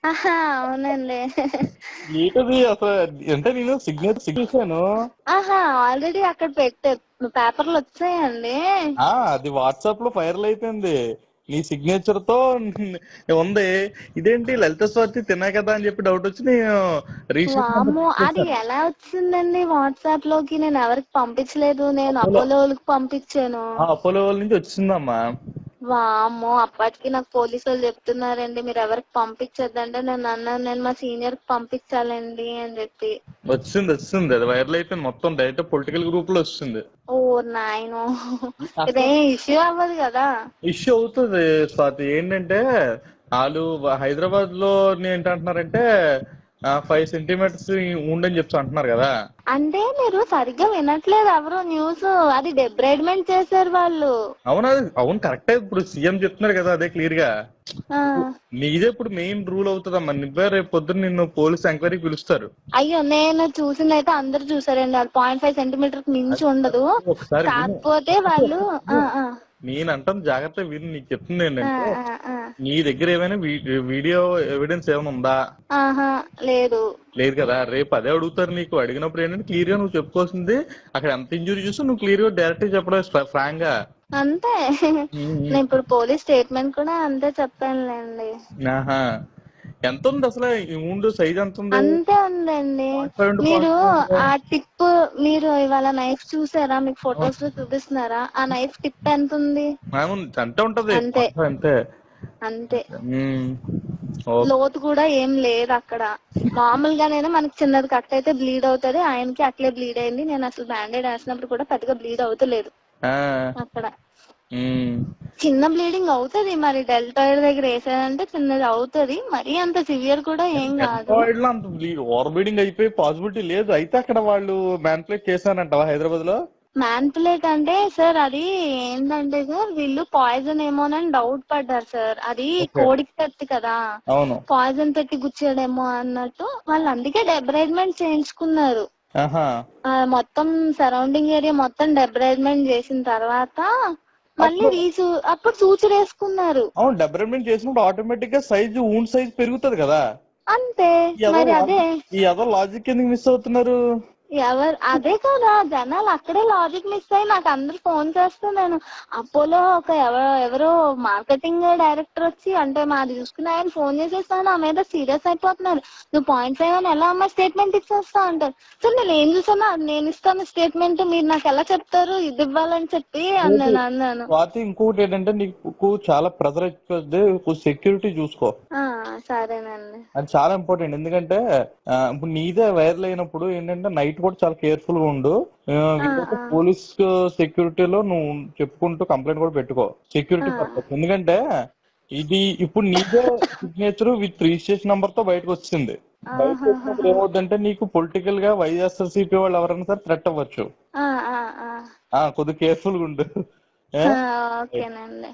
ఆహా! అవునండి. ఏంటది అసలు? అంటే నేను సిగ్నేచర్ చూసాను. ఆహా! ఆల్రెడీ అక్కడ పేపర్‌లో వచ్చాయండి. అది వాట్సాప్ లో వైరల్ అయిపోయింది. నీ సిగ్నేచర్ తో ఉంది. ఇదేంటి లలిత స్వాతి తిన్నా కదా అని చెప్పి డౌట్ వచ్చి నేను రిజిస్ట్రేషన్ నెంబర్ వామ్మో! చెక్ అది చేశాను. ఎలా వచ్చిందండి వాట్సాప్ లోకి? నేను ఎవరికి పంపించలేదు. నేను అపోలో అపోలోళ్ళకి పంపించాను. అపోలో వాళ్ళ నుంచి వచ్చిందమ్మా. వామ్మో! అప్పటికి నాకు పోలీసోళ్ళు చెప్తున్నారండి మీరు ఎవరికి పంపించొద్దంటే నేను అన్నాను నేను మా సీనియర్ కి పంపించాలండి అని చెప్పి. వచ్చింది అది వైరల్ అయిపోయింది మొత్తం. డైరెక్ట్ పొలిటికల్ గ్రూప్ లో వచ్చింది. ఓ నాయనో! అసలు ఇదేం ఇష్యూ అవ్వదు కదా? ఇష్యూ అవుతుంది స్వాతి. ఏంటంటే వాళ్ళు హైదరాబాద్ లో ఏంటంటున్నారంటే 5 సెంటీమీటర్స్ ఉండని చెప్పి అంటున్నారు కదా. అంటే మీరు సరిగ్గా వినట్లేదు ఎవరు న్యూస్. అది డెబ్రైడ్మెంట్ చేశారు వాళ్ళు. అవును కరెక్టే. ఇప్పుడు సీఎం చెప్తున్నారు కదా అదే క్లియర్ గా. ఆ నీదే ఇప్పుడు మెయిన్ రూల్ అవుతుందమ్మా. నువ్వే రేపు పొద్దున్న నిన్ను పోలీస్ ఎంక్వైరీకి పిలుస్తారు. అయ్యో! నేను చూసిందైతే అందరూ చూసారండి. అది 0.5 సెంటీమీటర్ మించి ఉండదు. ఒకసారి విను. కాకపోతే వాళ్ళు నేను అంటాను జాగ్రత్త విను. నీకు చెప్తుంది ఆ ఏంటంటే ఆ ఆ నీ దగ్గర ఏమైనా వీడియో ఎవిడెన్స్ ఏమైనా ఉందా? ఆహా! లేదు. లేదు కదా. రేపు అదే అడుగుతారు నీకు. అడిగినప్పుడు ఏంటంటే క్లియర్ గా నువ్వు చెప్పుకోవాల్సింది అక్కడ ఎంత ఇంజురీ చూసి నువ్వు క్లియర్ గా డైరెక్ట్ గా చెప్పడం ఫ్రాంక్ గా. అంతే. నేను ఇప్పుడు పోలీస్ స్టేట్మెంట్ కూడా అంతే చెప్పానులేండి. ఆహా. ఎంత ఉంది అసలు ఈ wound సైజ్ ఎంత ఉంది? అంతే ఉందండి. 0.5 to మీరు 0.5. ఆ టిప్ మీరు ఇవాళ నైఫ్ చూసారా? మీకు ఫొటోస్ లో చూపిస్తున్నారా? ఆ నైఫ్ టిప్ ఎంత ఉంది? అంతే ఉంటది. అంతే. అంతే. అంతే. ఉమ్, ఓకే. లోతు కూడా ఏం లేదు అక్కడ. మామూలుగానైనా మనకి చిన్నది కట్ అయితే బ్లీడ్ అవుతది. ఆయనకి అట్లే బ్లీడ్ అయింది. నేను అసలు బ్యాండేడ్ వేసినప్పుడు కూడా పెద్దగా బ్లీడ్ అవుతలేదు ఆ, అక్కడ. ఉమ్. చిన్న బ్లీడింగ్ అవుతది. మరి డెల్టాయిడ్ దగ్గర వేసానంటే చిన్నది అవుతది. మరీ అంత సివియర్ కూడా ఏం కాదు. డెల్టాయిడ్ లో అంత ఓవర్ బ్లీడింగ్ అయిపోయి పాసిబిలిటీ లేదు. అయితే అక్కడ వాళ్ళు మ్యాన్పులేట్ చేశారంటవా హైదరాబాద్ లో? మ్యాన్పులేట్ అంటే సార్ అది ఏంటంటే సార్ వీళ్ళు పాయిజన్ ఏమోనని డౌట్ పడ్డారు సార్. అది ఓకే. కోడికి పెట్టి కదా, అవును. పాయిజన్ పెట్టి గుచ్చాడేమో అన్నట్టు వాళ్ళు అందుకే డెబ్రైడ్మెంట్ చేయించుకున్నారు. ఆహా. మొత్తం సరౌండింగ్ ఏరియా మొత్తం డెబ్రైడ్మెంట్ చేసిన తర్వాత మళ్ళీ అప్పుడు అప్పుడు సూచర్ వేసుకున్నారు. అవును డెవలప్మెంట్ చేసినప్పుడు ఆటోమేటిక్ గా సైజ్ పెరుగుతుంది కదా. అంతే. ఈ మరి అదే అదో లాజిక్ ఎందుకు మిస్ అవుతున్నారు? అదే కదా జనాలు అక్కడే లాజిక్ మిస్ అయ్యి నాకు అందరు ఫోన్ చేస్తే నేను అపోలో ఒక ఎవరో మార్కెటింగ్ డైరెక్టర్ వచ్చి అంటే మాది చూసుకున్న ఆయన ఫోన్ చేసేస్తాను నా మీద సీరియస్ అయిపోతున్నారు. నువ్వు 0.5 అని ఎలా అమ్మా స్టేట్మెంట్ ఇచ్చేస్తా అంటారు. సార్ నేను ఏం చూసాను అది నేను ఇస్తాను స్టేట్మెంట్ మీరు నాకు ఎలా చెప్తారు ఇది ఇవ్వాలని చెప్పి నేను అన్నాను. స్వాతి ఇంకోటి ఏంటంటే నీకు చాలా ప్రెజర్ అయిపోద్ది. సెక్యూరిటీ చూసుకో. సరేనండి. అది చాలా ఇంపార్టెంట్. ఎందుకంటే ఇప్పుడు నీదే వైరల్ అయినప్పుడు ఏంటంటే నైట్ కూడా చాలా కేర్ఫుల్ గా ఉండు. వీళ్ళొక పోలీస్ సెక్యూరిటీలో నువ్వు చెప్పుకుంటూ కంప్లైంట్ కూడా పెట్టుకో సెక్యూరిటీ పర్పస్. ఎందుకంటే ఇది ఇప్పుడు నీదే సిగ్నేచర్ విత్ రిజిస్ట్రేషన్ నంబర్ తో బయటకు వచ్చింది. బయటకు వచ్చినప్పుడు ఏమవుతుందంటే నీకు పొలిటికల్ గా వైఎస్ఆర్సీపీ వాళ్ళు ఎవరైనా సరే థ్రెట్ అవ్వచ్చు. కొద్దిగా కేర్ఫుల్ గా ఉండు. ఓకేనండి.